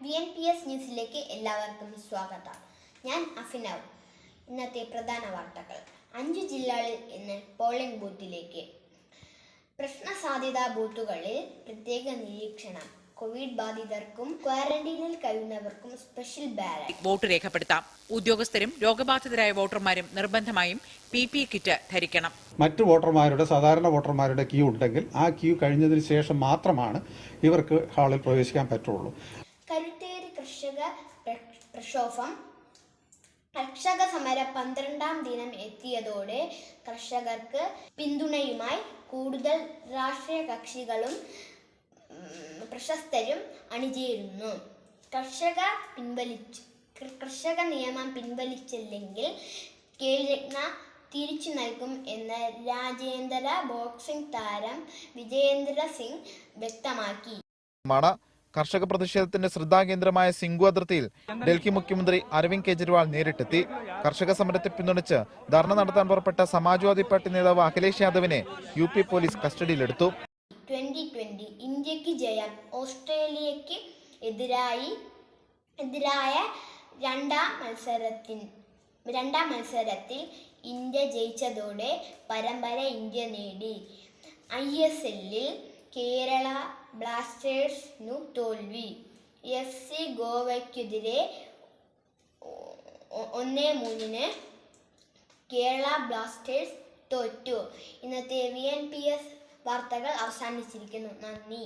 VNPS ന്യൂസിലേക്ക് എല്ലാവർക്കും സ്വാഗതം. ഞാൻ അഫിനവ്. ഇന്നത്തെ പ്രധാന വാർത്തകൾ. 5 ജില്ലകളിൽ ഇന്ന് പോളിംഗ് ബൂത്തിലേക്ക്. പ്രശ്നസാധ്യതാ ബൂത്തുകളിൽ പ്രത്യേക നിരീക്ഷണം. കോവിഡ് ബാധിതർക്കും ക്വാറന്റീനിൽ കഴിയുന്നവർക്കും സ്പെഷ്യൽ ബാലറ്റ്. വോട്ട് രേഖപ്പെടുത്താം. ഉദ്യോഗസ്ഥരും രോഗബാധിതരായ വോട്ടർമാരും നിർബന്ധമായും PPE കിറ്റ് ധരിക്കണം. മറ്റു വോട്ടർമാരുടെ സാധാരണ വോട്ടർമാരുടെ ക്യൂ ഉണ്ടെങ്കിൽ ആ ക്യൂ കഴിഞ്ഞതിന് ശേഷം മാത്രമാണ് ഇവർക്ക് ഹാളിൽ പ്രവേശിക്കാൻ പറ്റുള്ളൂ. കരുത്തേരി കർഷക പ്രക്ഷോഭം. കർഷക സമരം 12ാം ദിനം എത്തിയതോടെ കർഷകർക്ക് പിന്തുണയുമായി കൂടുതൽ രാഷ്ട്രീയ കക്ഷികളും പ്രശസ്തരും അണിചേരുന്നു. കർഷക നിയമം പിൻവലിച്ചില്ലെങ്കിൽ ഖേൽരത്ന തിരിച്ചു നൽകും എന്ന് രാജ്യാന്തര ബോക്സിംഗ് താരം വിജേന്ദർ സിംഗ് വ്യക്തമാക്കി. കർഷക പ്രതിഷേധത്തിന്റെ ശ്രദ്ധാകേന്ദ്രമായ സിംഗു അതിർത്തിയിൽ ഡൽഹി മുഖ്യമന്ത്രി അരവിന്ദ് കെജ്രിവാൾ നേരിട്ടെത്തി. കർഷക സമരത്തെ പിന്തുണച്ച് ധർണ നടത്താൻ പുറപ്പെട്ട സമാജ്വാദി പാർട്ടി നേതാവ് അഖിലേഷ് യാദവിനെ UP പോലീസ് കസ്റ്റഡിയിലെടുത്തു. 2020 ഇന്ത്യക്ക് ജയം. ഓസ്ട്രേലിയക്ക് എതിരായ രണ്ടാം മത്സരത്തിൽ ഇന്ത്യ ജയിച്ചതോടെ പരമ്പര ഇന്ത്യ നേടി. ISLൽ കേരള ബ്ലാസ്റ്റേഴ്സിനു തോൽവി. FC ഗോവയ്ക്കെതിരെ 1-3 കേരള ബ്ലാസ്റ്റേഴ്സ് തോറ്റു. ഇന്നത്തെ VNPS വാർത്തകൾ അവസാനിച്ചിരിക്കുന്നു. നന്ദി.